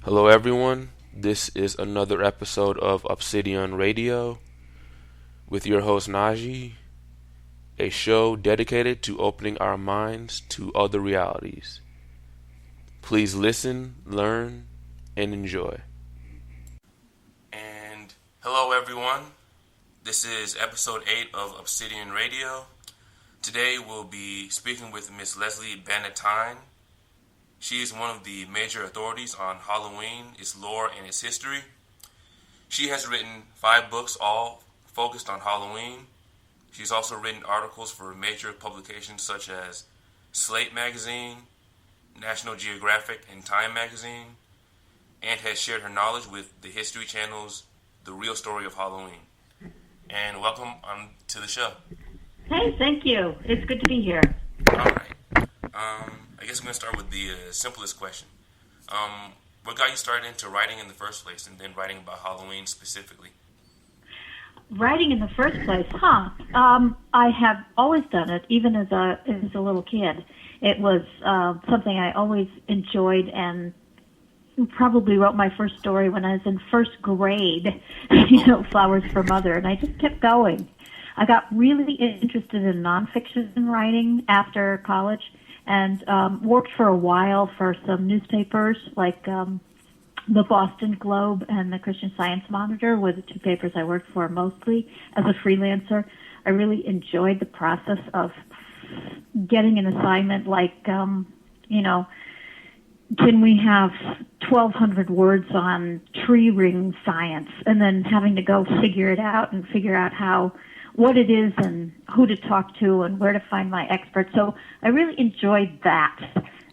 Hello, everyone. This is another episode of Obsidian-Radio with your host Najee, a show dedicated to opening our minds to other realities. Please listen, learn, and enjoy. And hello, everyone. This is episode 8 of Obsidian-Radio. Today we'll be speaking with Miss Lesley Bannatyne. She is one of the major authorities on Halloween, its lore, and its history. She has written 5 books, all focused on Halloween. She's also written articles for major publications such as Slate magazine, National Geographic, and Time magazine, and has shared her knowledge with the History Channel's The Real Story of Halloween. And welcome to the show. Hey, thank you. It's good to be here. All right. I guess I'm going to start with the simplest question. What got you started into writing in the first place, and then writing about Halloween specifically? Writing in the first place, I have always done it, even as a little kid. It was something I always enjoyed, and probably wrote my first story when I was in first grade, Flowers for Mother, and I just kept going. I got really interested in nonfiction writing after college, and worked for a while for some newspapers like the Boston Globe and the Christian Science Monitor were the 2 papers I worked for mostly as a freelancer. I really enjoyed the process of getting an assignment like, can we have 1,200 words on tree ring science, and then having to go figure it out and figure out what it is and who to talk to and where to find my experts. So I really enjoyed that.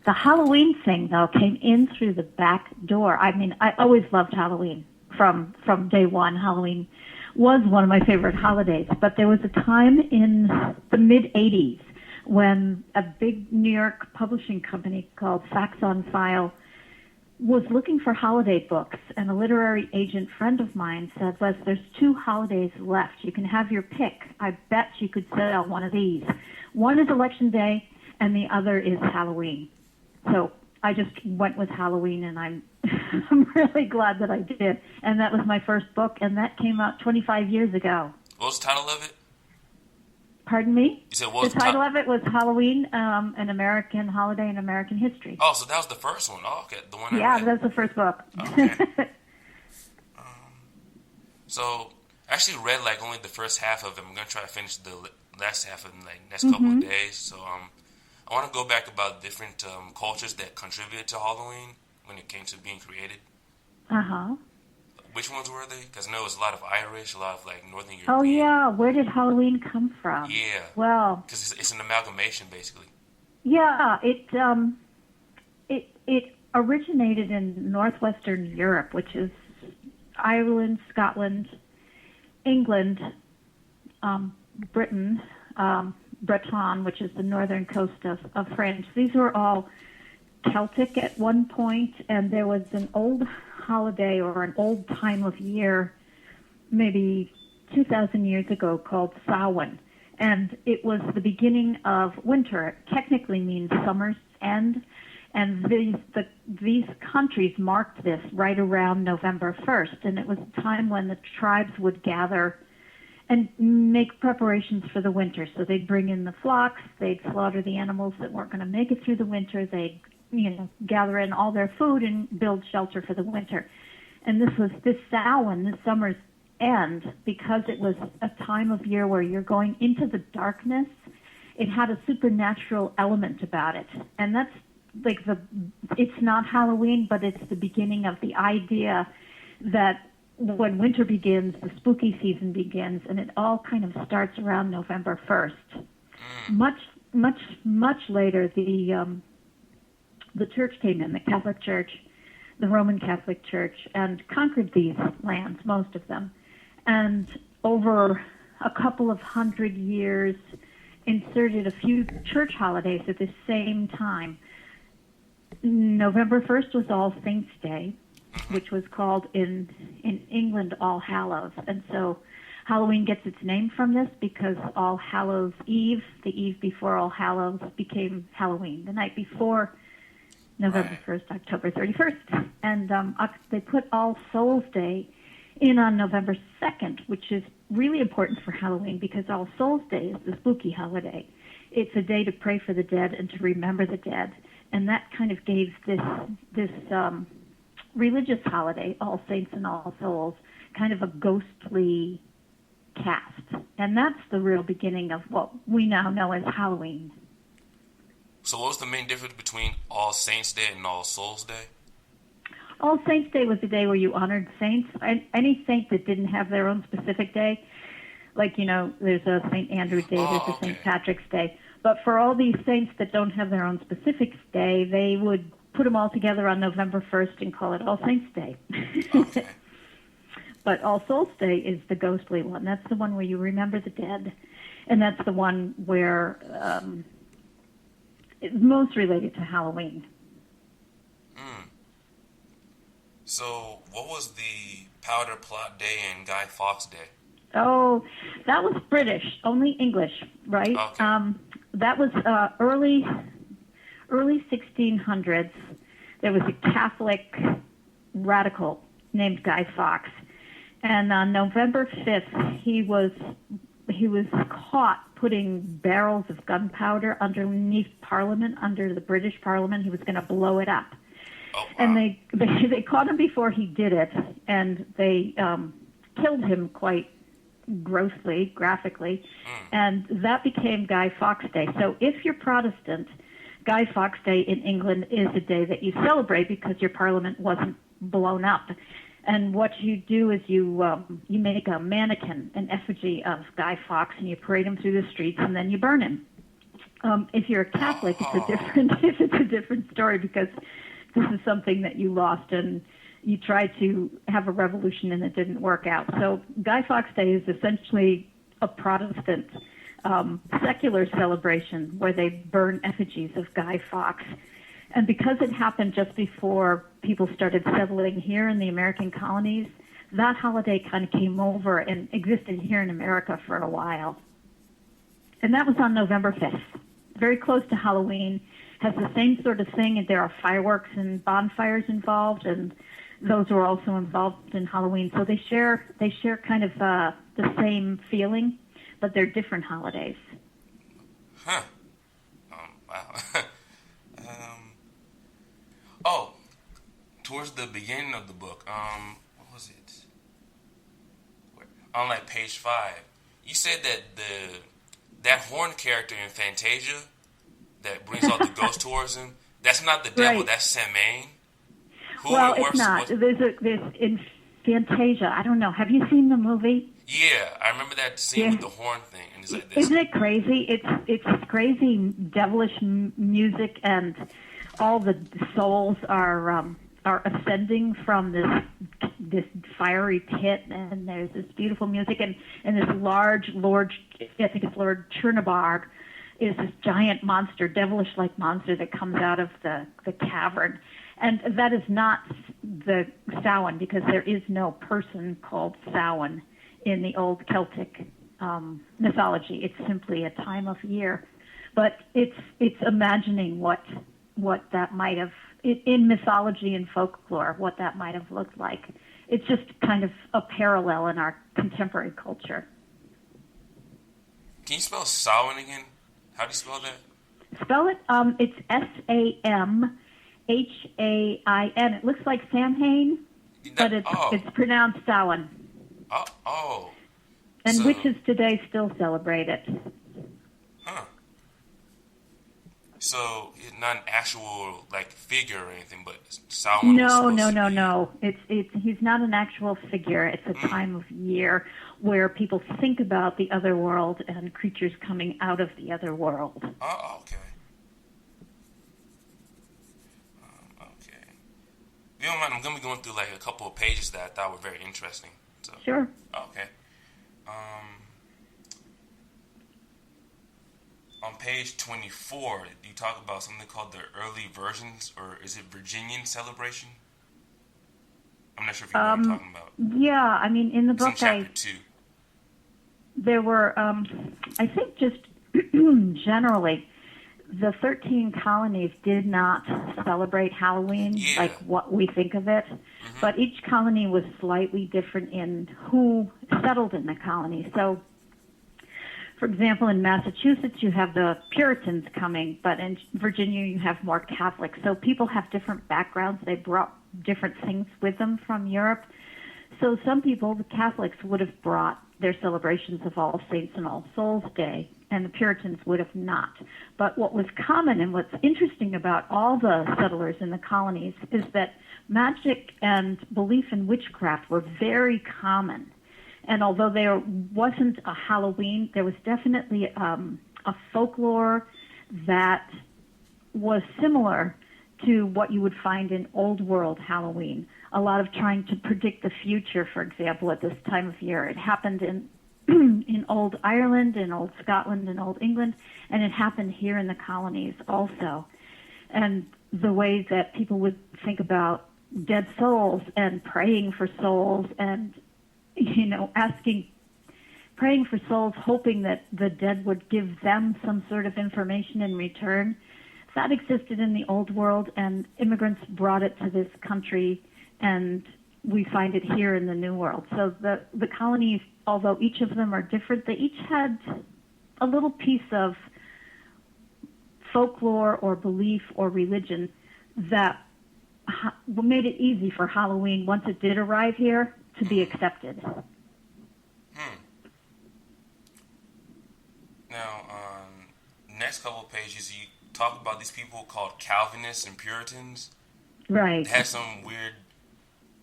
The Halloween thing, though, came in through the back door. I mean, I always loved Halloween from day one. Halloween was one of my favorite holidays. But there was a time in the mid-'80s when a big New York publishing company called Facts on File was looking for holiday books, and a literary agent friend of mine said, Les, there's 2 holidays left. You can have your pick. I bet you could sell one of these. One is Election Day, and the other is Halloween. So I just went with Halloween, and I'm really glad that I did. And that was my first book, and that came out 25 years ago. What was the title of it? Pardon me? You said what was the title of it was Halloween, an American Holiday in American History. Oh, so that was the first one. Oh, okay. The one I read. That's the first book. Okay. So I actually read only the first half of it. I'm going to try to finish the last half in the next couple of days. So I want to go back about different cultures that contributed to Halloween when it came to being created. Uh-huh. Which ones were they? Because I know it was a lot of Irish, a lot of Northern European. Oh yeah, where did Halloween come from? Yeah. Well, because it's an amalgamation, basically. Yeah, it originated in northwestern Europe, which is Ireland, Scotland, England, Britain, Breton, which is the northern coast of France. These were all Celtic at one point, and there was an old holiday or an old time of year, maybe 2,000 years ago, called Samhain, and it was the beginning of winter. It technically means summer's end, and these countries marked this right around November 1st, and it was a time when the tribes would gather and make preparations for the winter. So they'd bring in the flocks, they'd slaughter the animals that weren't going to make it through the winter, they'd gather in all their food and build shelter for the winter. And this Samhain, this summer's end, because it was a time of year where you're going into the darkness, it had a supernatural element about it. And that's it's not Halloween, but it's the beginning of the idea that when winter begins, the spooky season begins, and it all kind of starts around November 1st. Much later, the church came in, the Catholic Church, the Roman Catholic Church, and conquered these lands, most of them. And over a couple of hundred years, inserted a few church holidays at the same time. November 1st was All Saints' Day, which was called in England All Hallows. And so Halloween gets its name from this because All Hallows Eve, the eve before All Hallows, became Halloween. The night before November 1st, October 31st. And they put All Souls Day in on November 2nd, which is really important for Halloween because All Souls Day is the spooky holiday. It's a day to pray for the dead and to remember the dead. And that kind of gave this religious holiday, All Saints and All Souls, kind of a ghostly cast. And that's the real beginning of what we now know as Halloween. So what was the main difference between All Saints Day and All Souls Day? All Saints Day was a day where you honored saints. Any saint that didn't have their own specific day, like, there's a St. Andrew Day, there's a St. Patrick's Day. But for all these saints that don't have their own specific day, they would put them all together on November 1st and call it All Saints Day. Okay. But All Souls Day is the ghostly one. That's the one where you remember the dead. And that's the one where it's most related to Halloween. So what was the Powder Plot Day and Guy Fawkes Day? Oh, that was British, only English, right? Okay. That was early 1600s. There was a Catholic radical named Guy Fawkes, and on November 5th, he was caught putting barrels of gunpowder underneath Parliament, under the British Parliament. He was going to blow it up. Oh, wow. And they caught him before he did it, and they killed him quite grossly, graphically, and that became Guy Fawkes Day. So if you're Protestant, Guy Fawkes Day in England is a day that you celebrate because your Parliament wasn't blown up. And what you do is you make a mannequin, an effigy of Guy Fawkes, and you parade him through the streets, and then you burn him. If you're a Catholic, it's a different story because this is something that you lost, and you tried to have a revolution, and it didn't work out. So Guy Fawkes Day is essentially a Protestant secular celebration where they burn effigies of Guy Fawkes. And because it happened just before people started settling here in the American colonies, that holiday kind of came over and existed here in America for a while. And that was on November 5th, very close to Halloween. Has the same sort of thing, and there are fireworks and bonfires involved, and those are also involved in Halloween. So they share kind of the same feeling, but they're different holidays. Huh. Wow. Oh, towards the beginning of the book, what was it? On like page 5, you said that that horn character in Fantasia that brings all the ghosts towards him, that's not the devil, right. That's Samain. Well, it's not. There's in Fantasia. I don't know. Have you seen the movie? Yeah, I remember that scene with the horn thing, and it's like this. Isn't it crazy? It's crazy, devilish music, and all the souls are ascending from this fiery pit, and there's this beautiful music, and this large Lord, I think it's Lord Chernabog, is this giant monster, devilish-like monster that comes out of the cavern. And that is not the Samhain, because there is no person called Samhain in the old Celtic mythology. It's simply a time of year. But it's imagining what that might have, in mythology and folklore, what that might have looked like. It's just kind of a parallel in our contemporary culture. Can you spell Samhain again? How do you spell that? Spell it. It's Samhain. It looks like Samhain, but it's pronounced Samhain. And so, witches today still celebrate it. Huh. So it's not an actual figure or anything, but Samhain. No. He's not an actual figure. It's a time of year where people think about the other world and creatures coming out of the other world. Oh, okay. If you don't mind, I'm going to be going through a couple of pages that I thought were very interesting. So. Sure. Okay. On page 24, you talk about something called the early versions, or is it Virginian celebration? I'm not sure if you know what I'm talking about. Yeah, I mean, in the book, it's in chapter 2. There were, I think just generally, the 13 colonies did not celebrate Halloween, Yeah. like what we think of it. Mm-hmm. But each colony was slightly different in who settled in the colony. So, for example, in Massachusetts, you have the Puritans coming, but in Virginia, you have more Catholics. So people have different backgrounds. They brought different things with them from Europe. So some people, the Catholics, would have brought their celebrations of All Saints and All Souls Day, and the Puritans would have not. But what was common and what's interesting about all the settlers in the colonies is that magic and belief in witchcraft were very common. And although there wasn't a Halloween, there was definitely a folklore that was similar to what you would find in Old World Halloween. A lot of trying to predict the future, for example, at this time of year. It happened in in Old Ireland, in Old Scotland, in Old England, and it happened here in the colonies also. And the way that people would think about dead souls and praying for souls and, you know, praying for souls, hoping that the dead would give them some sort of information in return. That existed in the Old World, and immigrants brought it to this country, and we find it here in the New World. So the colonies, although each of them are different, they each had a little piece of folklore or belief or religion that made it easy for Halloween, once it did arrive here, to be accepted. Now, next couple of pages, you talk about these people called Calvinists and Puritans. Right. They had some weird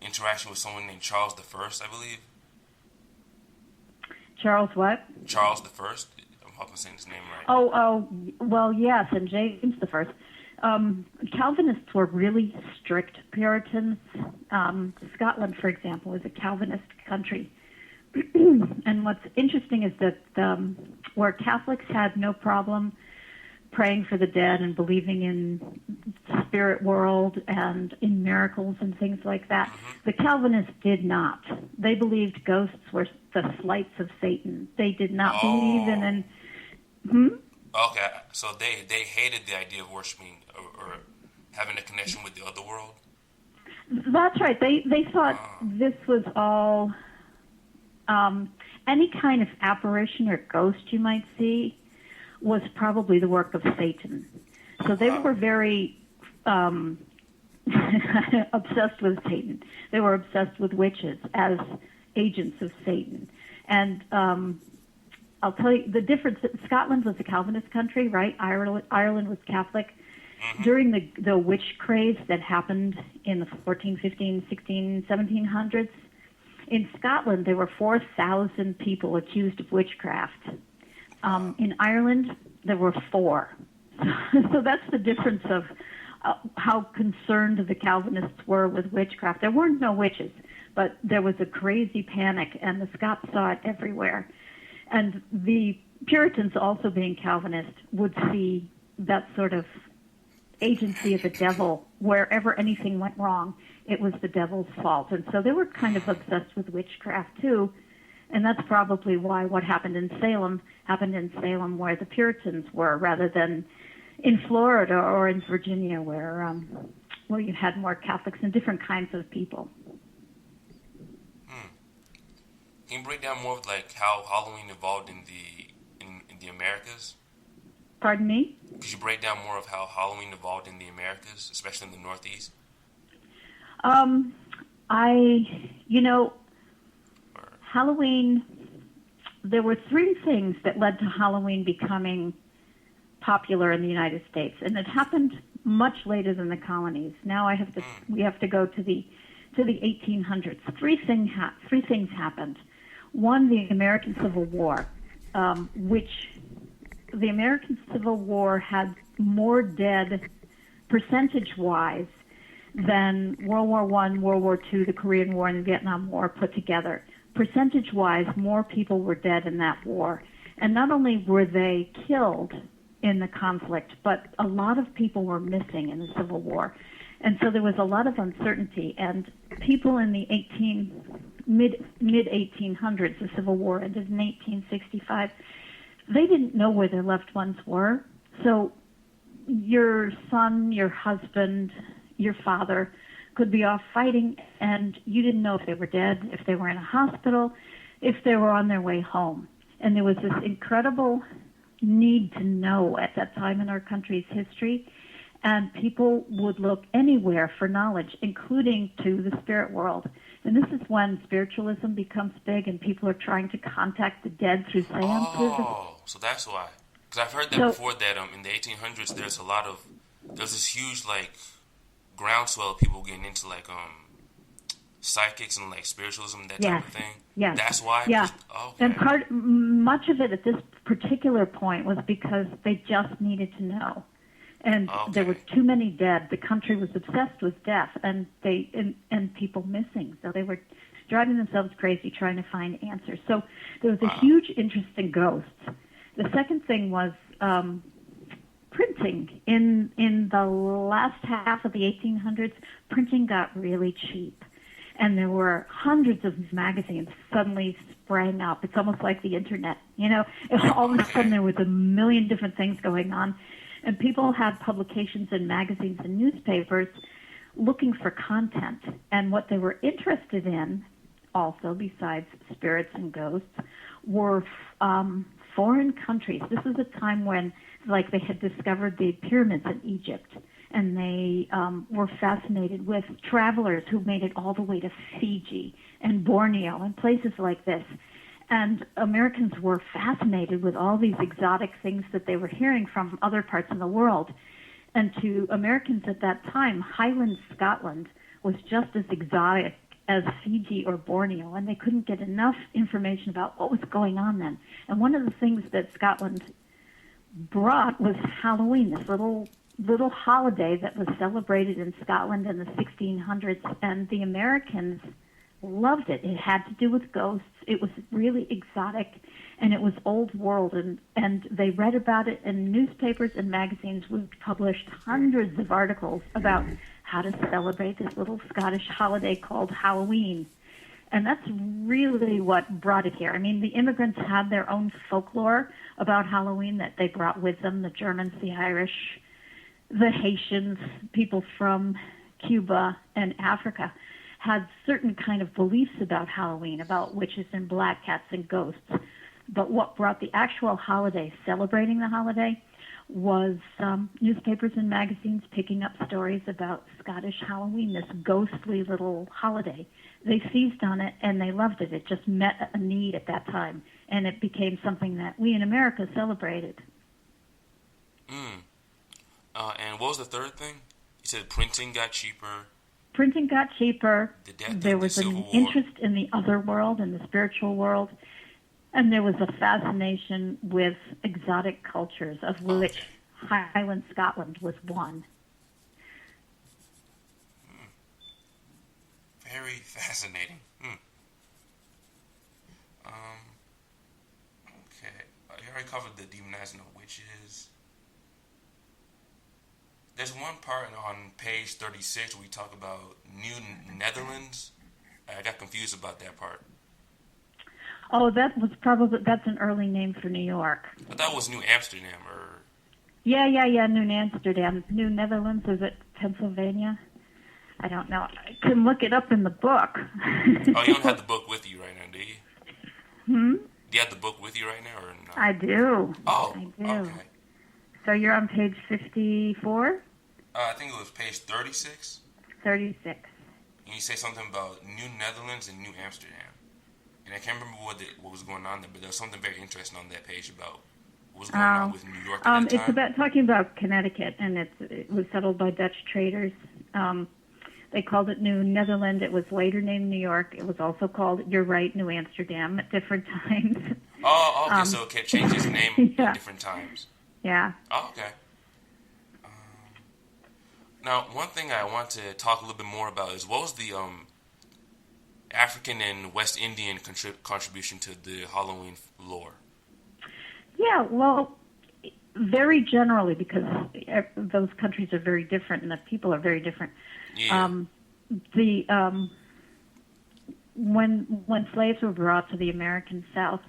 interaction with someone named Charles I, I believe. Charles what? Charles I. I'm hoping I'm saying his name right. Oh, well, yes, and James the First. Calvinists were really strict Puritans. Scotland, for example, is a Calvinist country. And what's interesting is that where Catholics had no problem praying for the dead and believing in the spirit world and in miracles and things like that, the Calvinists did not. They believed ghosts were the sleights of Satan. They did not believe in Okay, so they hated the idea of worshiping or having a connection with the other world? That's right. They thought this was all any kind of apparition or ghost you might see was probably the work of Satan. So they were very obsessed with Satan. They were obsessed with witches as agents of Satan. And I'll tell you the difference. Scotland was a Calvinist country, right? Ireland was Catholic. During the witch craze that happened in the 14, 15, 16, 1700s, in Scotland there were 4,000 people accused of witchcraft. In Ireland, there were 4. So that's the difference of how concerned the Calvinists were with witchcraft. There weren't no witches, but there was a crazy panic, and the Scots saw it everywhere. And the Puritans, also being Calvinist, would see that sort of agency of the devil. Wherever anything went wrong, it was the devil's fault. And so they were kind of obsessed with witchcraft, too. And that's probably why what happened in Salem where the Puritans were, rather than in Florida or in Virginia where you had more Catholics and different kinds of people. Can you break down more of like how Halloween evolved in the Americas? Pardon me? Could you break down more of how Halloween evolved in the Americas, especially in the Northeast? Halloween, there were 3 things that led to Halloween becoming popular in the United States, and it happened much later than the colonies. Now we have to go to the 1800s. 3 things happened. One, the American Civil War, which the American Civil War had more dead percentage-wise than World War I, World War II, the Korean War, and the Vietnam War put together. Percentage-wise, more people were dead in that war. And not only were they killed in the conflict, but a lot of people were missing in the Civil War. And so there was a lot of uncertainty. And people in the mid-1800s, the Civil War ended in 1865, they didn't know where their loved ones were. So your son, your husband, your father could be off fighting, and you didn't know if they were dead, if they were in a hospital, if they were on their way home. And there was this incredible need to know at that time in our country's history, and people would look anywhere for knowledge, including to the spirit world. And this is when spiritualism becomes big, and people are trying to contact the dead through seances. Oh, so that's why. Because I've heard that before, that in the 1800s, there's this huge, like, groundswell of people getting into, like, psychics and, like, spiritualism, that type of thing. Yes. That's why? Yeah. Okay. And much of it at this particular point was because they just needed to know. And there were too many dead. The country was obsessed with death, and people missing. So they were driving themselves crazy trying to find answers. So there was a huge interest in ghosts. The second thing was printing. In the last half of the 1800s, printing got really cheap. And there were hundreds of magazines suddenly sprang up. It's almost like the internet, you know. All of a sudden there was a million different things going on. And people had publications in magazines and newspapers looking for content. And what they were interested in, also besides spirits and ghosts, were foreign countries. This was a time when, like, they had discovered the pyramids in Egypt. And they were fascinated with travelers who made it all the way to Fiji and Borneo and places like this. And Americans were fascinated with all these exotic things that they were hearing from other parts of the world. And to Americans at that time, Highland Scotland was just as exotic as Fiji or Borneo, and they couldn't get enough information about what was going on then. And one of the things that Scotland brought was Halloween, this little holiday that was celebrated in Scotland in the 1600s, and the Americans loved it. It had to do with ghosts. It was really exotic, and it was old world, and they read about it in newspapers and magazines. We published hundreds of articles about how to celebrate this little Scottish holiday called Halloween. And that's really what brought it here. I mean, the immigrants had their own folklore about Halloween that they brought with them, the Germans, the Irish, the Haitians, people from Cuba and Africa had certain kind of beliefs about Halloween, about witches and black cats and ghosts. But what brought the actual holiday, celebrating the holiday, was newspapers and magazines picking up stories about Scottish Halloween, this ghostly little holiday. They seized on it, and they loved it. It just met a need at that time, and it became something that we in America celebrated. And what was the third thing? You said printing got cheaper. Printing got cheaper. There was an interest in the other world, in the spiritual world, and there was a fascination with exotic cultures, of which Highland Scotland was one. Very fascinating. Okay. You already covered the demonizing of witches. There's one part on page 36 where we talk about New Netherlands. I got confused about that part. Oh, that's an early name for New York. But that was New Amsterdam, or... Yeah, New Amsterdam. New Netherlands, is it Pennsylvania? I don't know. I can look it up in the book. Oh, you don't have the book with you right now, do you? Do you have the book with you right now, or not? I do. Oh, I do. Okay. So you're on page 54? I think it was page 36. 36. And you say something about New Netherlands and New Amsterdam. And I can't remember what was going on there, but there was something very interesting on that page about what was going on with New York at that time. It's about talking about Connecticut, and it was settled by Dutch traders. They called it New Netherland. It was later named New York. It was also called, you're right, New Amsterdam at different times. Oh, okay, so it kept changing its name at different times. Yeah. Oh, okay. Now, one thing I want to talk a little bit more about is what was the African and West Indian contribution to the Halloween lore? Yeah, well, very generally, because those countries are very different and the people are very different. Yeah. When slaves were brought to the American South,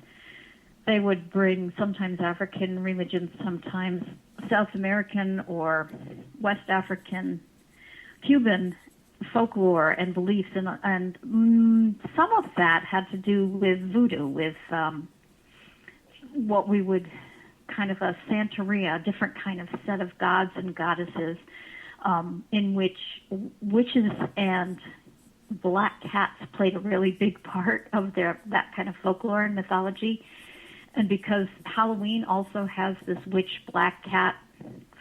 they would bring sometimes African religions, sometimes South American or West African, Cuban folklore and beliefs, and some of that had to do with voodoo, with what we would kind of a Santeria, a different kind of set of gods and goddesses, in which witches and black cats played a really big part of that kind of folklore and mythology. And because Halloween also has this witch black cat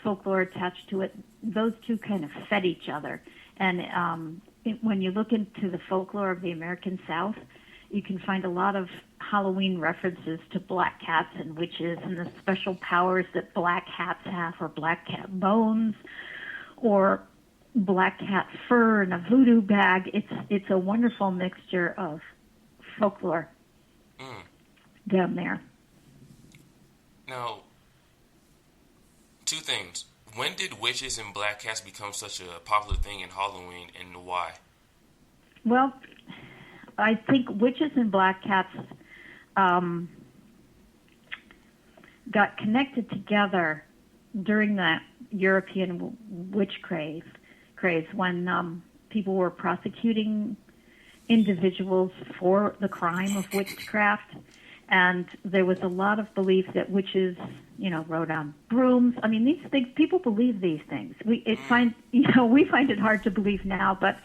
folklore attached to it, those two kind of fed each other. And when you look into the folklore of the American South, you can find a lot of Halloween references to black cats and witches and the special powers that black cats have, or black cat bones, or black cat fur in a voodoo bag. It's a wonderful mixture of folklore down there. Now, two things. When did witches and black cats become such a popular thing in Halloween, and why? Well, I think witches and black cats got connected together during that European witch craze when people were prosecuting individuals for the crime of witchcraft. And there was a lot of belief that witches, rode on brooms. I mean, these things, people believe these things. We find it hard to believe now, but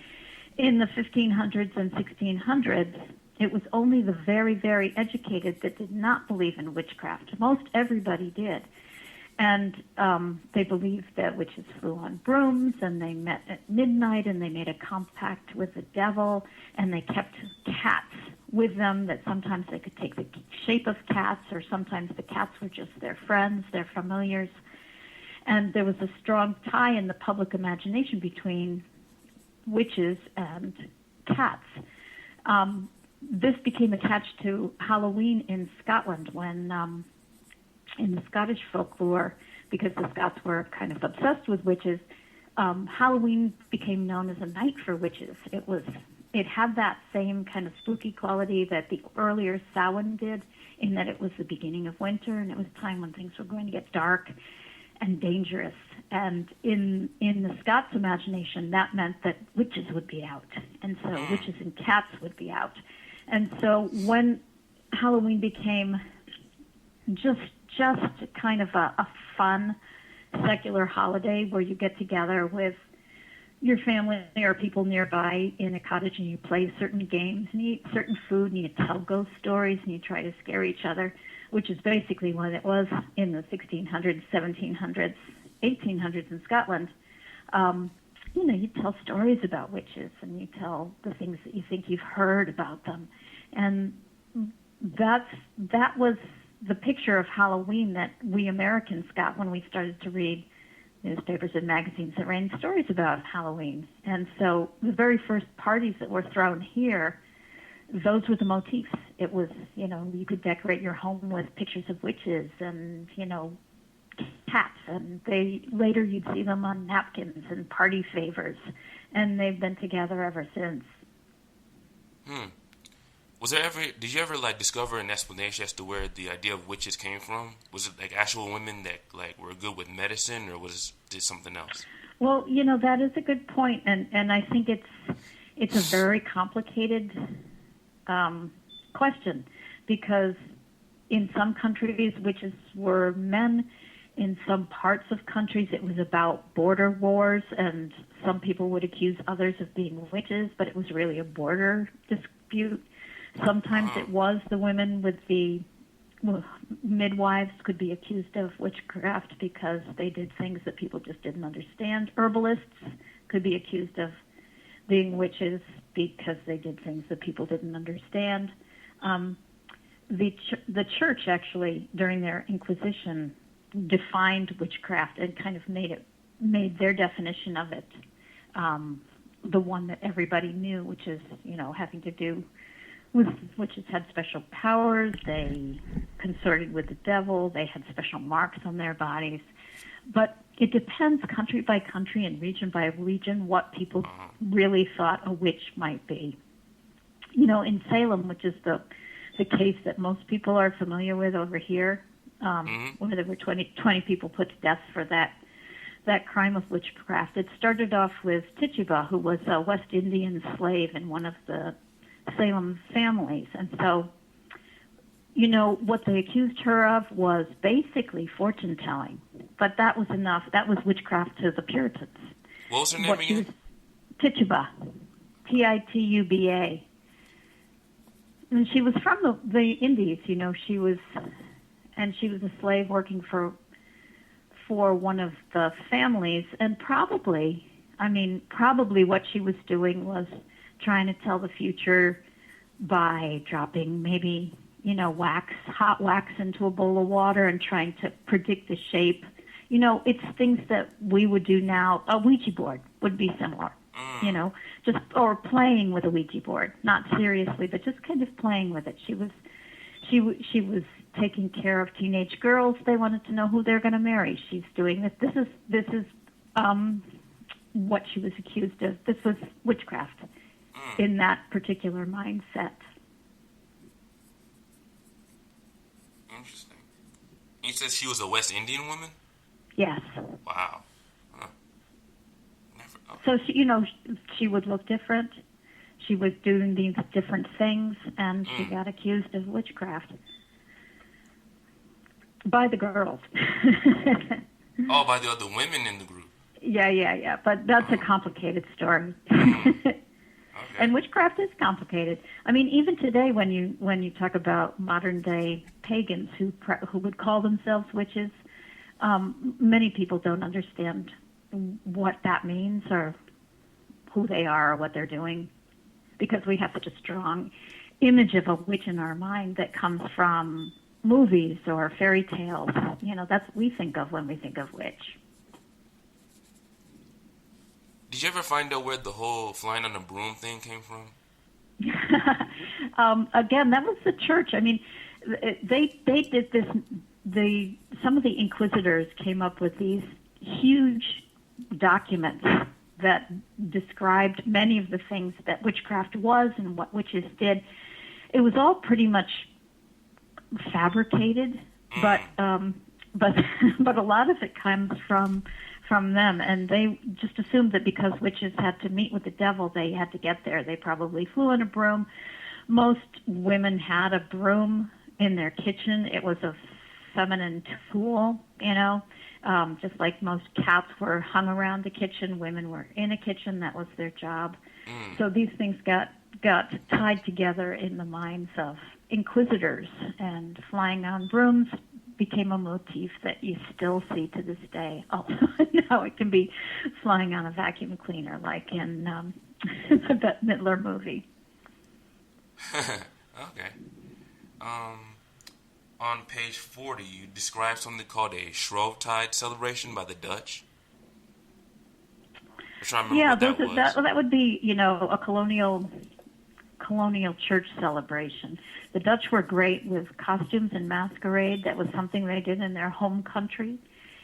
in the 1500s and 1600s, it was only the very, very educated that did not believe in witchcraft. Most everybody did. And they believed that witches flew on brooms, and they met at midnight, and they made a compact with the devil, and they kept cats with them, that sometimes they could take the shape of cats, or sometimes the cats were just their friends, their familiars. And there was a strong tie in the public imagination between witches and cats. This became attached to Halloween in Scotland when, in the Scottish folklore, because the Scots were kind of obsessed with witches, Halloween became known as a night for witches. It had that same kind of spooky quality that the earlier Samhain did, in that it was the beginning of winter, and it was a time when things were going to get dark and dangerous. And in the Scots' imagination, that meant that witches would be out, and so witches and cats would be out. And so when Halloween became just kind of a fun secular holiday where you get together with your family or people nearby in a cottage, and you play certain games and you eat certain food and you tell ghost stories and you try to scare each other, which is basically what it was in the 1600s, 1700s, 1800s in Scotland. You tell stories about witches, and you tell the things that you think you've heard about them. And that was the picture of Halloween that we Americans got when we started to read newspapers and magazines that ran stories about Halloween. And so the very first parties that were thrown here, those were the motifs. It was, you could decorate your home with pictures of witches and, cats, and later you'd see them on napkins and party favors, and they've been together ever since. Did you ever discover an explanation as to where the idea of witches came from? Was it actual women that were good with medicine, or did something else? Well, that is a good point, and I think it's a very complicated question, because in some countries witches were men. In some parts of countries it was about border wars, and some people would accuse others of being witches, but it was really a border dispute. Sometimes it was the women with the midwives could be accused of witchcraft because they did things that people just didn't understand. Herbalists could be accused of being witches because they did things that people didn't understand. The church actually, during their Inquisition, defined witchcraft and kind of made their definition of it the one that everybody knew, which is, having to do with witches had special powers. They consorted with the devil. They had special marks on their bodies. But it depends country by country and region by region what people really thought a witch might be. In Salem, which is the case that most people are familiar with over here, where there were 20 people put to death for that crime of witchcraft. It started off with Tituba, who was a West Indian slave in one of the Salem families. And so, you know, what they accused her of was basically fortune-telling. But that was enough. That was witchcraft to the Puritans. What was her name again? Tituba. Tituba. And she was from the Indies, you know. She was a slave working for one of the families, and probably what she was doing was trying to tell the future by dropping maybe, you know, hot wax into a bowl of water and trying to predict the shape. You know, it's things that we would do now. A Ouija board would be similar, you know, or playing with a Ouija board, not seriously, but just kind of playing with it. She was taking care of teenage girls. They wanted to know who they're going to marry. She's doing this. This is what she was accused of. This was witchcraft in that particular mindset. Interesting. You said she was a West Indian woman? Yes. Wow. Huh. So she would look different. She was doing these different things, and she got accused of witchcraft by the girls. By the other women in the group. Yeah. But that's a complicated story. Okay. And witchcraft is complicated. I mean, even today, when you talk about modern day pagans who would call themselves witches, many people don't understand what that means or who they are or what they're doing, because we have such a strong image of a witch in our mind that comes from movies or fairy tales. You know, that's what we think of when we think of witch. Did you ever find out where the whole flying on a broom thing came from? Again, that was the church. I mean, they did this. Some of the inquisitors came up with these huge documents that described many of the things that witchcraft was and what witches did. It was all pretty much fabricated, but a lot of it comes from them, and they just assumed that because witches had to meet with the devil, they had to get there. They probably flew in a broom. Most women had a broom in their kitchen. It was a feminine tool, you know. Just like most cats were hung around the kitchen, women were in a kitchen. That was their job. So these things got tied together in the minds of inquisitors, and flying on brooms became a motif that you still see to this day. Although now it can be flying on a vacuum cleaner, like in the Bette Midler movie. Okay. On page 40, you describe something called a Shrovetide celebration by the Dutch. I'm trying to remember what that was. That would be, you know, a colonial church celebration. The Dutch were great with costumes and masquerade. That was something they did in their home country,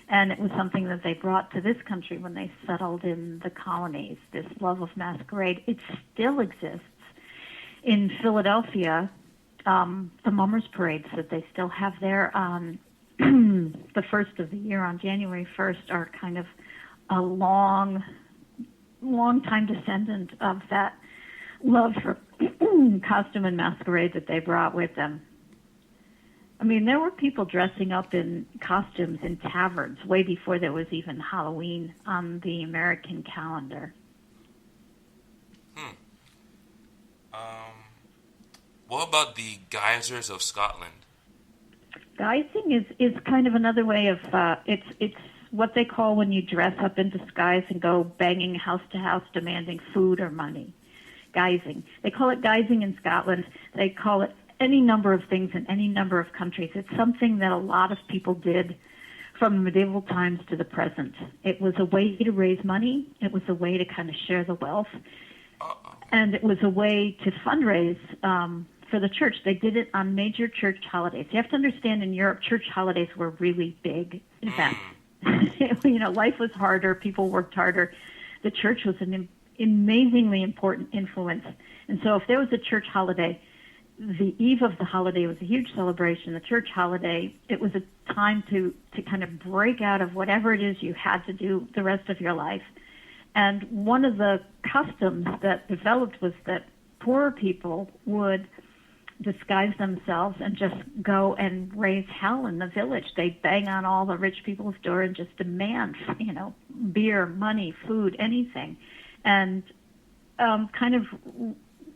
and it was something that they brought to this country when they settled in the colonies, this love of masquerade. It still exists. In Philadelphia, the Mummers Parades that they still have there on the first of the year, on January 1st, are kind of a long time descendant of that love for costume and masquerade that they brought with them. I mean, there were people dressing up in costumes in taverns way before there was even Halloween on the American calendar. What about the geysers of Scotland? Geysing is kind of another way of, it's what they call when you dress up in disguise and go banging house to house demanding food or money. Geysing. They call it geysing in Scotland. They call it any number of things in any number of countries. It's something that a lot of people did from medieval times to the present. It was a way to raise money. It was a way to kind of share the wealth. And it was a way to fundraise for the church. They did it on major church holidays. You have to understand, in Europe, church holidays were really big events. You know, life was harder. People worked harder. The church was an amazingly important influence. And so if there was a church holiday, the eve of the holiday was a huge celebration, the church holiday. It was a time to kind of break out of whatever it is you had to do the rest of your life. And one of the customs that developed was that poorer people would disguise themselves and just go and raise hell in the village. They'd bang on all the rich people's door and just demand, beer, money, food, anything. And kind of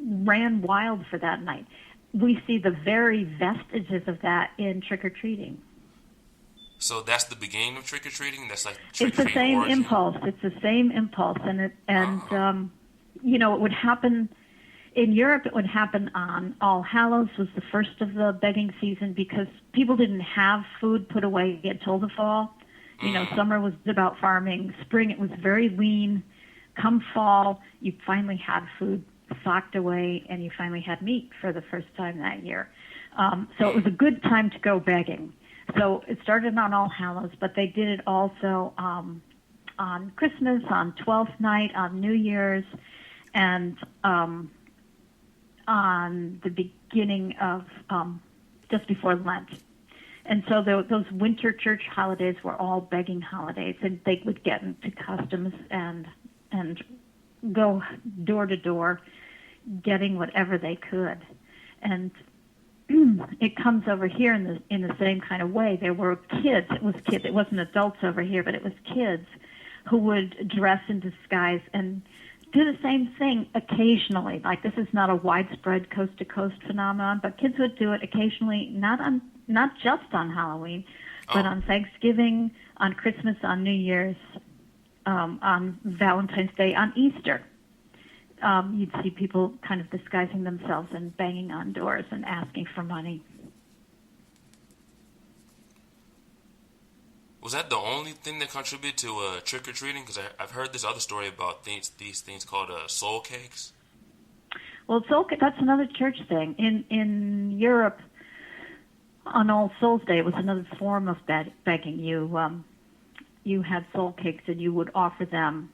ran wild for that night. We see the very vestiges of that in trick-or-treating. So that's the beginning of trick-or-treating? That's like It's the same origin? impulse. It's the same impulse. And it would happen in Europe. It would happen on All Hallows was the first of the begging season because people didn't have food put away until the fall. Summer was about farming. Spring, it was very lean. Come fall, you finally had food socked away, and you finally had meat for the first time that year. So it was a good time to go begging. So it started on All Hallows, but they did it also on Christmas, on Twelfth Night, on New Year's, and on the beginning of just before Lent. And so those winter church holidays were all begging holidays, and they would get into customs and go door to door, getting whatever they could. And it comes over here in the same kind of way. There were kids. It was kids. It wasn't adults over here, but it was kids who would dress in disguise and do the same thing occasionally. Like, this is not a widespread coast-to-coast phenomenon, but kids would do it occasionally, not just on Halloween, but on Thanksgiving, on Christmas, on New Year's, on Valentine's Day, on Easter. You'd see people kind of disguising themselves and banging on doors and asking for money. Was that the only thing that contributed to trick-or-treating? Because I've heard this other story about these things called soul cakes. Well, that's another church thing. In Europe, on All Souls Day, it was another form of begging. You had soul cakes, and you would offer them.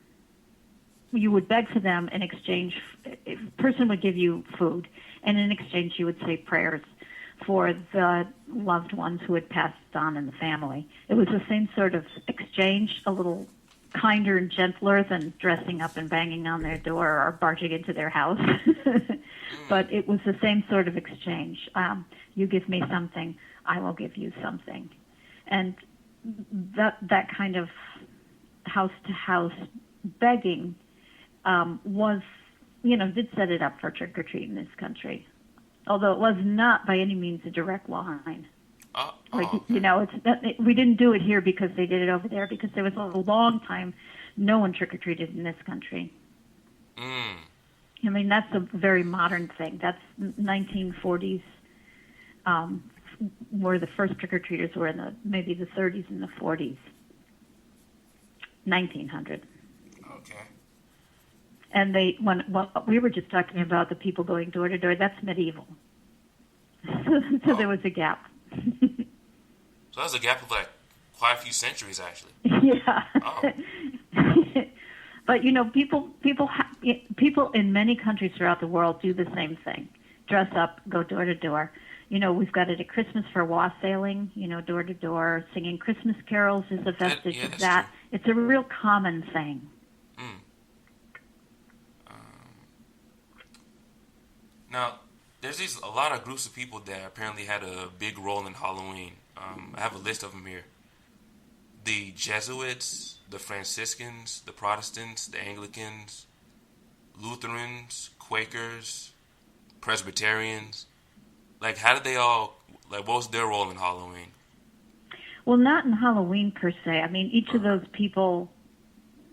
You would beg for them in exchange. A person would give you food, and in exchange, you would say prayers for the loved ones who had passed on in the family. It was the same sort of exchange, a little kinder and gentler than dressing up and banging on their door or barging into their house. But it was the same sort of exchange. You give me something, I will give you something. And that kind of house-to-house begging was, did set it up for trick-or-treat in this country. Although it was not by any means a direct line. We didn't do it here because they did it over there, because there was a long time no one trick-or-treated in this country. I mean, that's a very modern thing. That's 1940s, where the first trick-or-treaters were in maybe the 30s and the 40s. 1900. Okay. And we were just talking about the people going door to door, that's medieval. So there was a gap. So that was a gap of like quite a few centuries, actually. Yeah. Oh. But people in many countries throughout the world do the same thing: dress up, go door to door. We've got it at Christmas for wassailing. Door to door, singing Christmas carols is a vestige of that. True. It's a real common thing. Now, there's a lot of groups of people that apparently had a big role in Halloween. I have a list of them here. The Jesuits, the Franciscans, the Protestants, the Anglicans, Lutherans, Quakers, Presbyterians. Like, how did they all, what was their role in Halloween? Well, not in Halloween per se. I mean, each of those people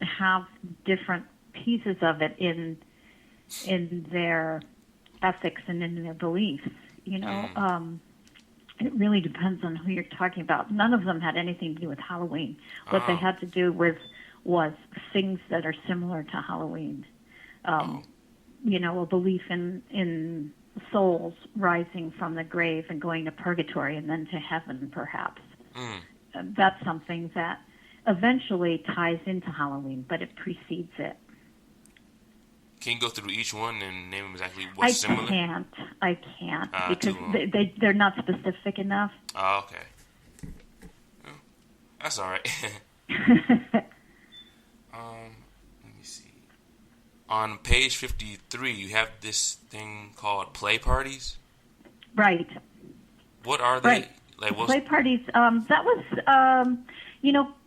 have different pieces of it in their ethics and in their beliefs. It really depends on who you're talking about. None of them had anything to do with Halloween. What they had to do with was things that are similar to Halloween. A belief in souls rising from the grave and going to purgatory and then to heaven, perhaps. That's something that eventually ties into Halloween, but it precedes it. Can you go through each one and name exactly what's similar? I can't because they're not specific enough. Oh, okay. Well, that's all right. Let me see. On page 53, you have this thing called play parties. Right. What are they? Right. Play parties. That was,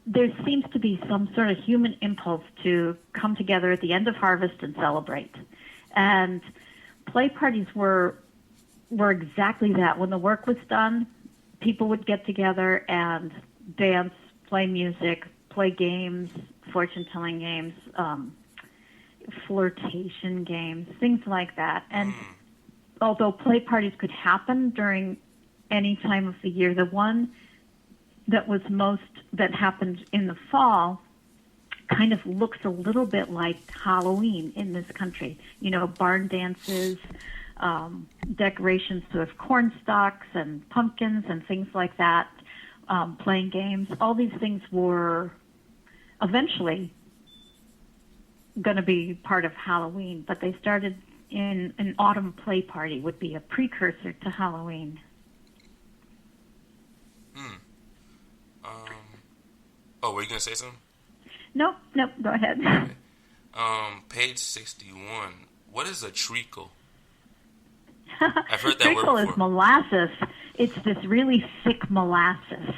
there seems to be some sort of human impulse to come together at the end of harvest and celebrate. And play parties were exactly that. When the work was done, people would get together and dance, play music, play games, fortune-telling games, flirtation games, things like that. And although play parties could happen during any time of the year, the one that happened in the fall kind of looks a little bit like Halloween in this country. Barn dances, decorations of corn stalks and pumpkins and things like that, playing games. All these things were eventually going to be part of Halloween, but they started in an autumn play party would be a precursor to Halloween. Oh, were you going to say something? Nope, go ahead. Okay. Page 61. What is a treacle? I've heard that word before. Treacle is molasses. It's this really thick molasses.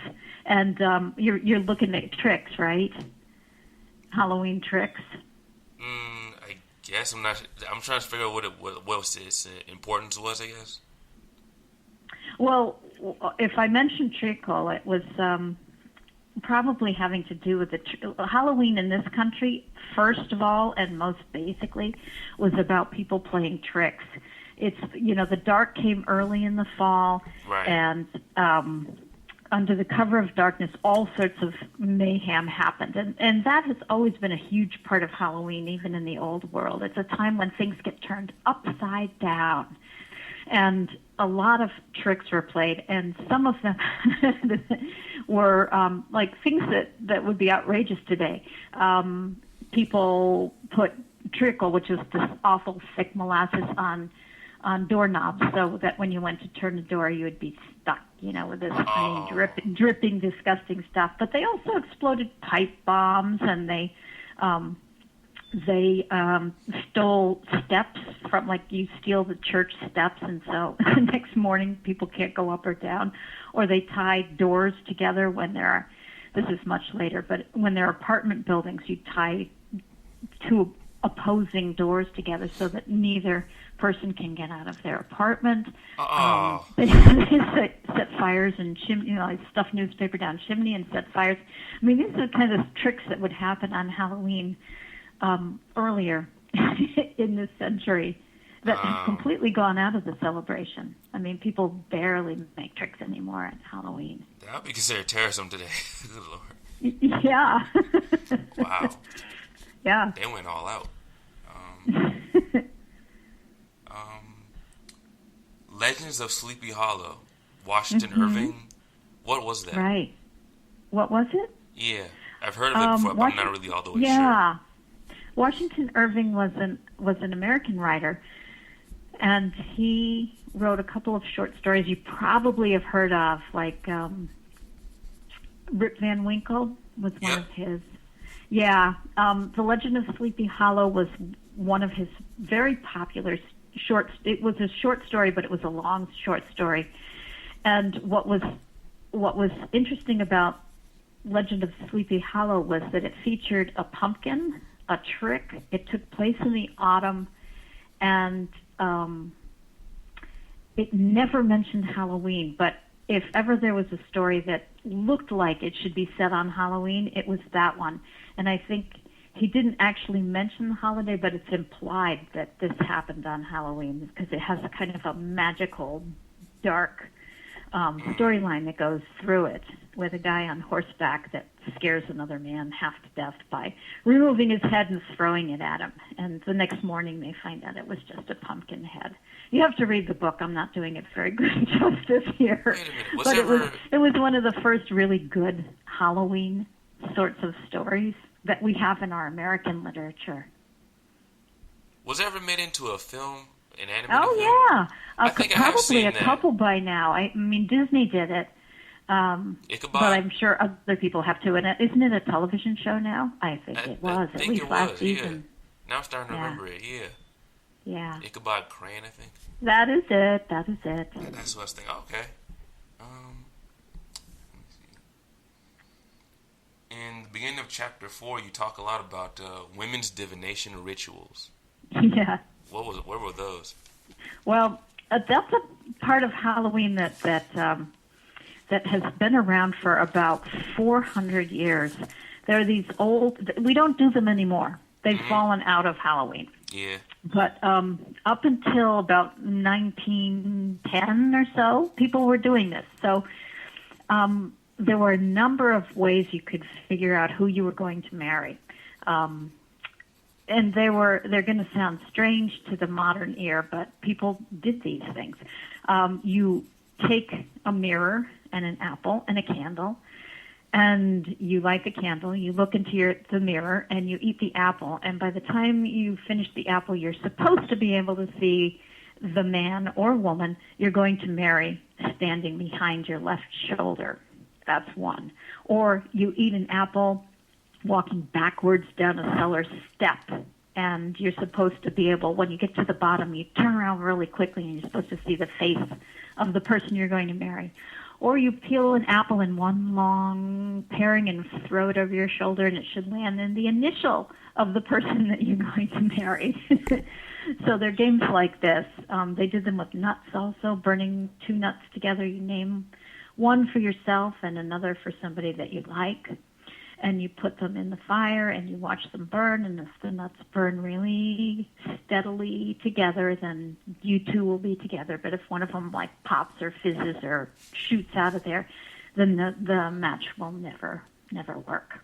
And you're looking at tricks, right? Halloween tricks. I guess I'm not. I'm trying to figure out what its importance was, I guess. Well, if I mentioned treacle, it was probably having to do with Halloween in this country, first of all, and most basically, was about people playing tricks. It's, the dark came early in the fall, right. And under the cover of darkness, all sorts of mayhem happened. And that has always been a huge part of Halloween, even in the old world. It's a time when things get turned upside down. And a lot of tricks were played, and some of them were like things that would be outrageous today. People put treacle, which is this awful thick molasses, on doorknobs, so that when you went to turn the door, you would be stuck, with this dripping, disgusting stuff. But they also exploded pipe bombs, and they stole steps from, like, you steal the church steps, and so the next morning people can't go up or down. Or they tie doors together when there are, this is much later, but when there are apartment buildings, you tie two opposing doors together so that neither person can get out of their apartment. They set fires and chimney, stuff newspaper down chimney and set fires. I mean, these are the kind of tricks that would happen on Halloween earlier in this century that have completely gone out of the celebration. I mean, people barely make tricks anymore at Halloween. That would be considered terrorism today. Good Lord. Yeah. Wow. Yeah. They went all out. Legends of Sleepy Hollow, Washington Irving. What was that? Right. What was it? Yeah. I've heard of it before, but I'm not really all the way sure. Yeah. Washington Irving was an American writer, and he wrote a couple of short stories you probably have heard of, like Rip Van Winkle was one of his. Yeah. The Legend of Sleepy Hollow was one of his very popular it was a short story, but it was a long short story. And what was interesting about Legend of Sleepy Hollow was that it featured a pumpkin, a trick. It took place in the autumn, and it never mentioned Halloween. But if ever there was a story that looked like it should be set on Halloween, it was that one. And I think he didn't actually mention the holiday, but it's implied that this happened on Halloween because it has a kind of a magical, dark storyline that goes through it, with a guy on horseback that scares another man half to death by removing his head and throwing it at him. And the next morning they find out it was just a pumpkin head. You have to read the book. I'm not doing it very good justice here. Wait a minute. But it was one of the first really good Halloween sorts of stories that we have in our American literature. Was it ever made into a film, an animated film? Oh, yeah. I think I have probably seen a that. couple by now. I mean, Disney did it. Ichabod? But I'm sure other people have too. And isn't it a television show now? I think it was. At least last season. Now I'm starting to remember it, yeah. Yeah. Ichabod Crane, I think. That is it. That is it. That's what I was thinking. Okay. Let me see. In the beginning of chapter 4, you talk a lot about women's divination rituals. Yeah. What were those? Well, that's a part of Halloween that has been around for about 400 years. There are these old. We don't do them anymore. They've fallen out of Halloween. Yeah. But up until about 1910 or so, people were doing this. So there were a number of ways you could figure out who you were going to marry. And they're going to sound strange to the modern ear, but people did these things. You take a mirror and an apple and a candle, and you light the candle, you look into the mirror, and you eat the apple. And by the time you finish the apple, you're supposed to be able to see the man or woman you're going to marry standing behind your left shoulder. That's one. Or you eat an apple walking backwards down a cellar step, and you're supposed to be able, when you get to the bottom, you turn around really quickly, and you're supposed to see the face of the person you're going to marry. Or you peel an apple in one long pairing and throw it over your shoulder, and it should land in the initial of the person that you're going to marry. So there are games like this. They did them with nuts also, burning two nuts together. You name one for yourself and another for somebody that you like, and you put them in the fire and you watch them burn, and if the nuts burn really steadily together, then you two will be together. But if one of them like pops or fizzes or shoots out of there, then the match will never work.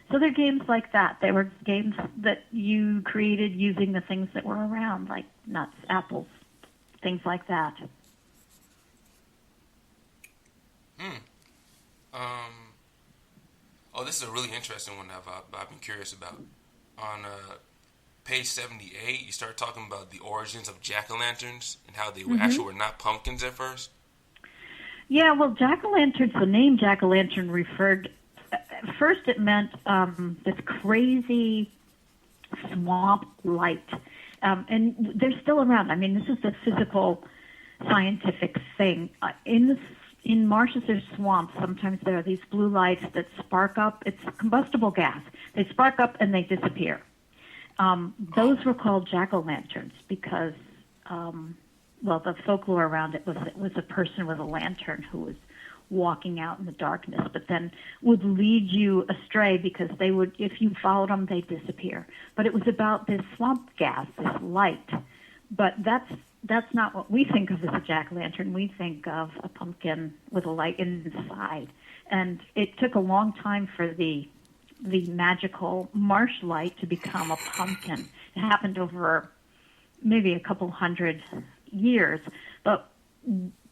So they're games like that. They were games that you created using the things that were around, like nuts, apples, things like that. Oh, this is a really interesting one that I've been curious about. On page 78, you start talking about the origins of jack-o'-lanterns and how they actually were not pumpkins at first. Yeah, well, jack-o'-lanterns, the name jack-o'-lantern referred, first it meant this crazy swamp light. And they're still around. I mean, this is a physical, scientific thing. In marshes or swamps, sometimes there are these blue lights that spark up. It's combustible gas. They spark up and they disappear. Those were called jack-o'-lanterns because, the folklore around it was a person with a lantern who was walking out in the darkness, but then would lead you astray because they would, if you followed them, they'd disappear. But it was about this swamp gas, this light. But that's not what we think of as a jack-o'-lantern. We think of a pumpkin with a light inside. And it took a long time for the magical marsh light to become a pumpkin. It happened over maybe a couple hundred years. But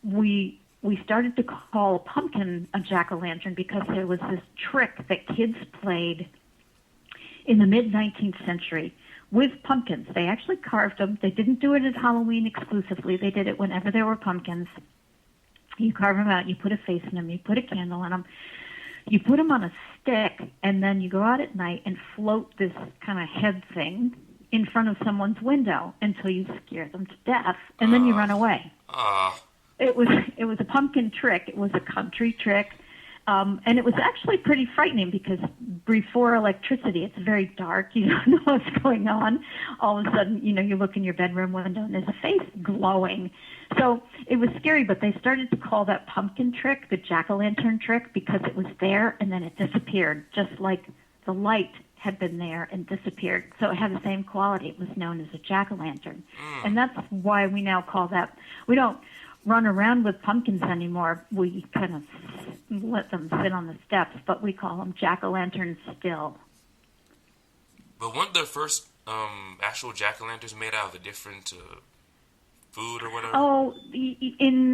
we started to call a pumpkin a jack-o'-lantern because there was this trick that kids played in the mid-19th century with pumpkins. They actually carved them. They didn't do it at Halloween exclusively. They did it whenever there were pumpkins. You carve them out, you put a face in them, you put a candle in them, you put them on a stick, and then you go out at night and float this kind of head thing in front of someone's window until you scare them to death, and then you run away. It was a pumpkin trick. It was a country trick. And it was actually pretty frightening because before electricity, it's very dark. You don't know what's going on. All of a sudden, you look in your bedroom window and there's a face glowing. So it was scary, but they started to call that pumpkin trick the jack-o'-lantern trick because it was there and then it disappeared, just like the light had been there and disappeared. So it had the same quality. It was known as a jack-o'-lantern. And that's why we now call that, we don't run around with pumpkins anymore. We kind of let them sit on the steps, but we call them jack-o'-lanterns still. But weren't the first actual jack-o'-lanterns made out of a different food or whatever? Oh, in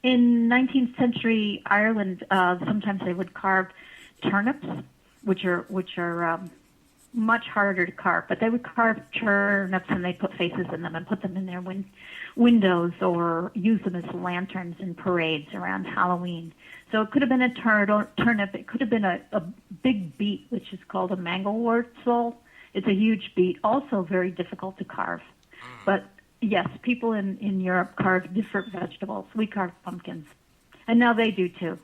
19th century Ireland, sometimes they would carve turnips, which are much harder to carve. But they would carve turnips and they'd put faces in them and put them in their windows or use them as lanterns in parades around Halloween. So it could have been a turnip. It could have been a big beet, which is called a mangel-wurzel. It's a huge beet, also very difficult to carve. But yes, people in Europe carve different vegetables. We carve pumpkins. And now they do too.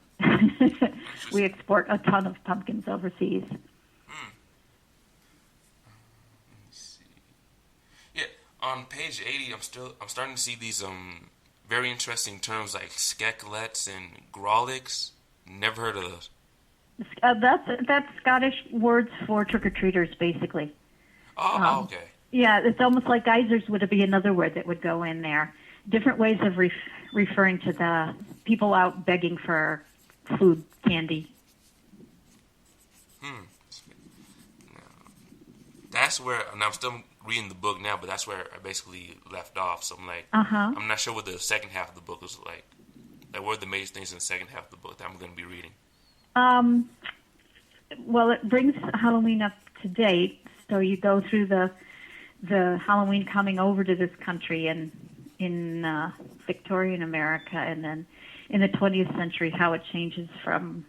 We export a ton of pumpkins overseas. Let me see. Yeah, on page 80, I'm starting to see these very interesting terms like skeklets and grolics. Never heard of those. That's Scottish words for trick-or-treaters, basically. Oh, okay. Yeah, it's almost like geysers would be another word that would go in there. Different ways of referring to the people out begging for food, candy. That's where, and I'm still reading the book now, but that's where I basically left off. So I'm like, I'm not sure what the second half of the book was like. Like, what are the major things in the second half of the book that I'm going to be reading? Well, it brings Halloween up to date. So you go through the Halloween coming over to this country and in Victorian America, and then in the 20th century, how it changes from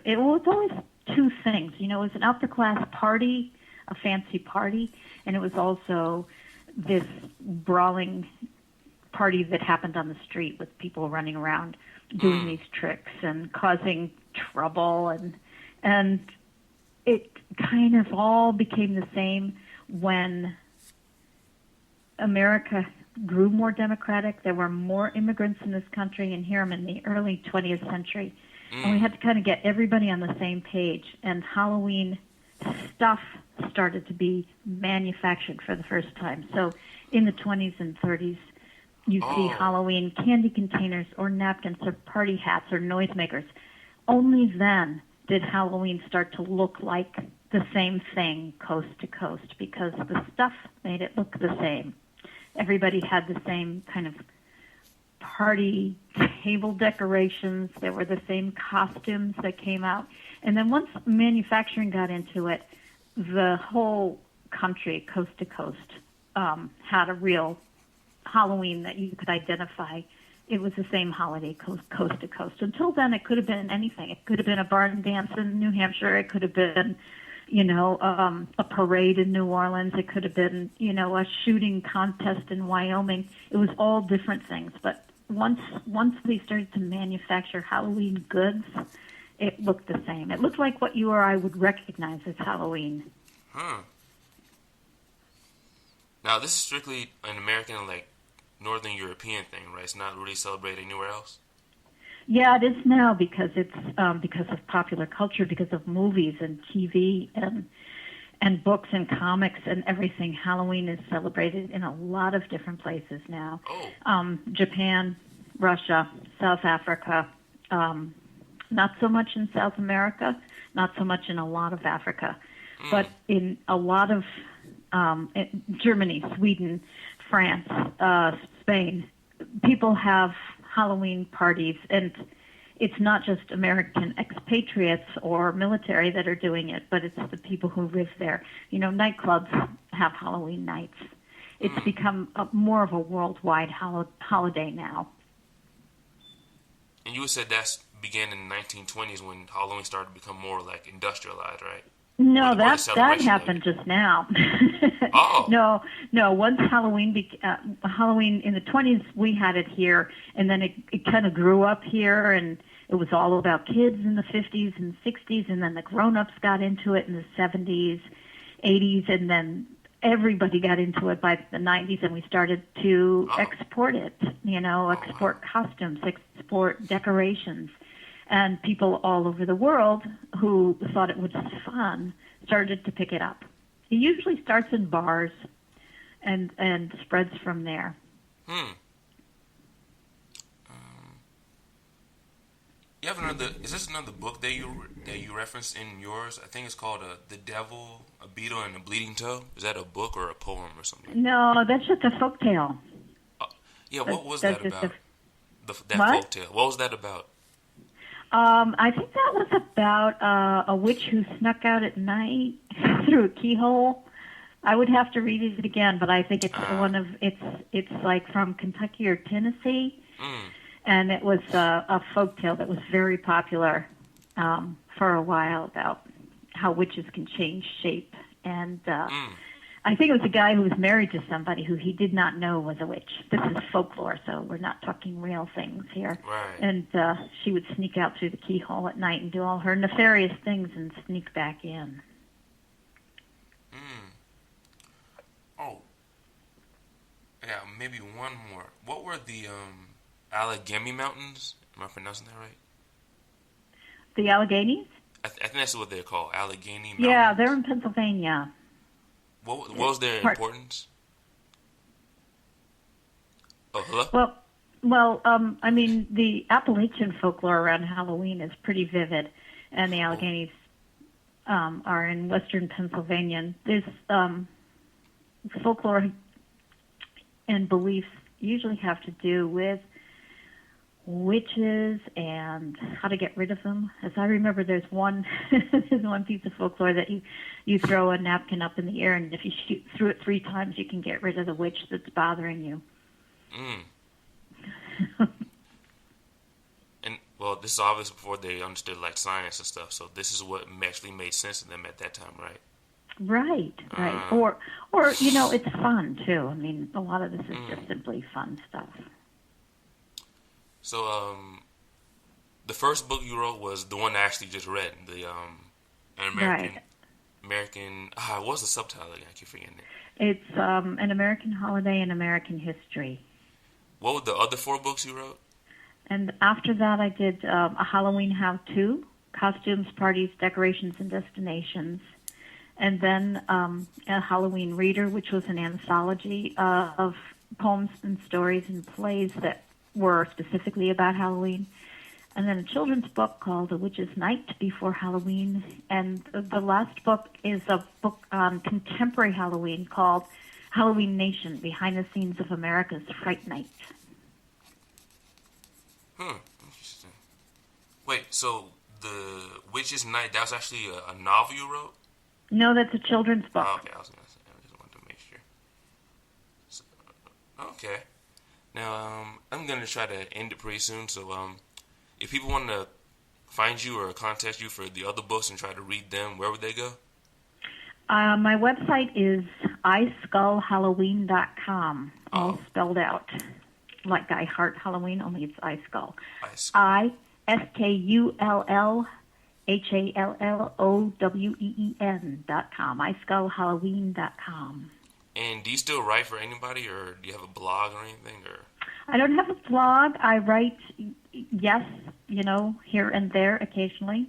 it was always two things. You know, it was an upper class party, a fancy party, and it was also this brawling party that happened on the street with people running around doing these tricks and causing trouble, and it kind of all became the same when America grew more democratic. There were more immigrants in this country, and here I'm in the early 20th century. And we had to kind of get everybody on the same page. And Halloween stuff started to be manufactured for the first time. So in the 20s and 30s, you see Halloween candy containers or napkins or party hats or noisemakers. Only then did Halloween start to look like the same thing coast to coast, because the stuff made it look the same. Everybody had the same kind of party table decorations. There were the same costumes that came out. And then once manufacturing got into it, the whole country, coast to coast, had a real Halloween that you could identify. It was the same holiday coast to coast. Until then, it could have been anything. It could have been a barn dance in New Hampshire. It could have been, a parade in New Orleans. It could have been, a shooting contest in Wyoming. It was all different things. But once they started to manufacture Halloween goods, it looked the same. It looked like what you or I would recognize as Halloween. Now, this is strictly an American, Northern European thing, right? It's not really celebrated anywhere else? Yeah, it is now because it's because of popular culture, because of movies and TV and books and comics and everything. Halloween is celebrated in a lot of different places now. Japan, Russia, South Africa, not so much in South America, not so much in a lot of Africa, but in a lot of Germany, Sweden, France, Spain, people have Halloween parties, and it's not just American expatriates or military that are doing it, but it's the people who live there. Nightclubs have Halloween nights. It's become more of a worldwide holiday now. And you said that began in the 1920s when Halloween started to become more industrialized, right? No, that happened just now. No. Once Halloween in the 20s, we had it here, and then it kind of grew up here, and it was all about kids in the 50s and 60s, and then the grown-ups got into it in the 70s, 80s, and then everybody got into it by the 90s, and we started to export it, export costumes, export decorations. And people all over the world who thought it was fun started to pick it up. It usually starts in bars and spreads from there. You have is this another book that you referenced in yours? I think it's called The Devil, a Beetle, and a Bleeding Toe. Is that a book or a poem or something? No, that's just a folktale. What was that about? That what? folktale. What was that about? I think that was about a witch who snuck out at night through a keyhole. I would have to read it again, but I think it's it's like from Kentucky or Tennessee, and it was a folktale that was very popular for a while about how witches can change shape. And I think it was a guy who was married to somebody who he did not know was a witch. This is folklore, so we're not talking real things here. Right. And she would sneak out through the keyhole at night and do all her nefarious things and sneak back in. Oh. Yeah, maybe one more. What were the Allegheny Mountains? Am I pronouncing that right? The Alleghenies? I think that's what they're called, Allegheny Mountains. Yeah, they're in Pennsylvania. What was their importance? Oh, hello? Well, I mean, the Appalachian folklore around Halloween is pretty vivid, and the Alleghenies are in western Pennsylvania. There's folklore and beliefs usually have to do with witches and how to get rid of them. As I remember, there's one piece of folklore that you throw a napkin up in the air, and if you shoot through it 3 times, you can get rid of the witch that's bothering you. And well, this is obviously before they understood like science and stuff. So this is what actually made sense to them at that time, right? Right. Or it's fun too. I mean, a lot of this is just simply fun stuff. So, the first book you wrote was the one I actually just read, the American. What's the subtitle again? I keep forgetting it. It's An American Holiday in American History. What were the other 4 books you wrote? And after that, I did a Halloween how-to, costumes, parties, decorations, and destinations. And then a Halloween reader, which was an anthology of poems and stories and plays that were specifically about Halloween. And then a children's book called A Witch's Night Before Halloween. And the last book is a book on contemporary Halloween called Halloween Nation, Behind the Scenes of America's Fright Night. Interesting. Wait, so The Witch's Night, that was actually a novel you wrote? No, that's a children's book. Oh, okay, I was going to say, I just wanted to make sure. So, okay. Now, I'm going to try to end it pretty soon, so if people want to find you or contact you for the other books and try to read them, where would they go? My website is iskullhalloween.com, all spelled out. Like I Heart Halloween, only it's iSkull. ISKULLHALLOWEEN.com, iskullhalloween.com. And do you still write for anybody, or do you have a blog or anything? Or I don't have a blog. I write, yes, here and there occasionally.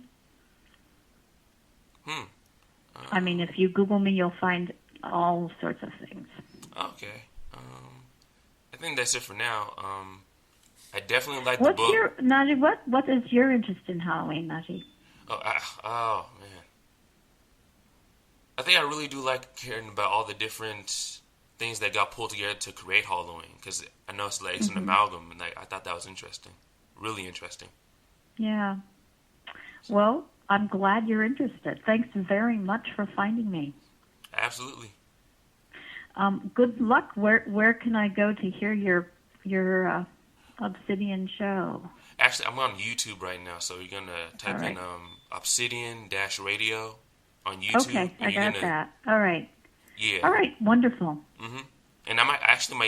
I mean, if you Google me, you'll find all sorts of things. Okay. I think that's it for now. I definitely like the book. Najee, what is your interest in Halloween, Najee? Oh, man. I think I really do like hearing about all the different things that got pulled together to create Halloween, because I know it's an amalgam, and I thought that was interesting. Really interesting. Yeah. Well, I'm glad you're interested. Thanks very much for finding me. Absolutely. Good luck. Where can I go to hear your Obsidian show? Actually, I'm on YouTube right now, so you're gonna type in Obsidian-Radio on YouTube. Okay, I got that. All right. Yeah. All right. Wonderful. And I might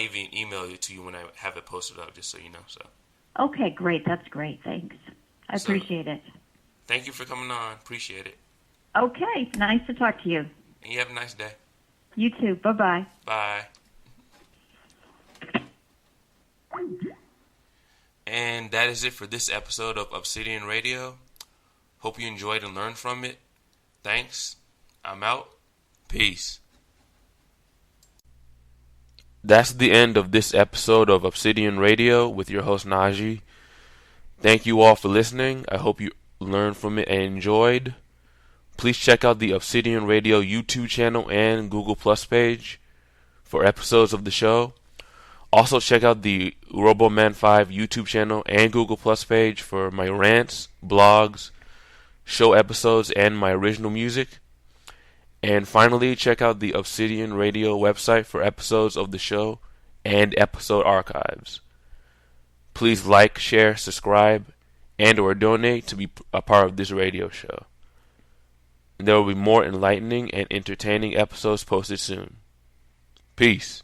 even email it to you when I have it posted up, just so you know. So. Okay, great. That's great. Thanks. I appreciate it. Thank you for coming on. Appreciate it. Okay. Nice to talk to you. And you have a nice day. You too. Bye-bye. Bye. And that is it for this episode of Obsidian Radio. Hope you enjoyed and learned from it. Thanks. I'm out. Peace. That's the end of this episode of Obsidian Radio with your host Najee. Thank you all for listening. I hope you learned from it and enjoyed. Please check out the Obsidian Radio YouTube channel and Google Plus page for episodes of the show. Also, check out the RoboMan5 YouTube channel and Google Plus page for my rants, blogs, show episodes, and my original music. And finally, check out the Obsidian Radio website for episodes of the show and episode archives. Please like, share, subscribe, and or donate to be a part of this radio show. There will be more enlightening and entertaining episodes posted soon. Peace.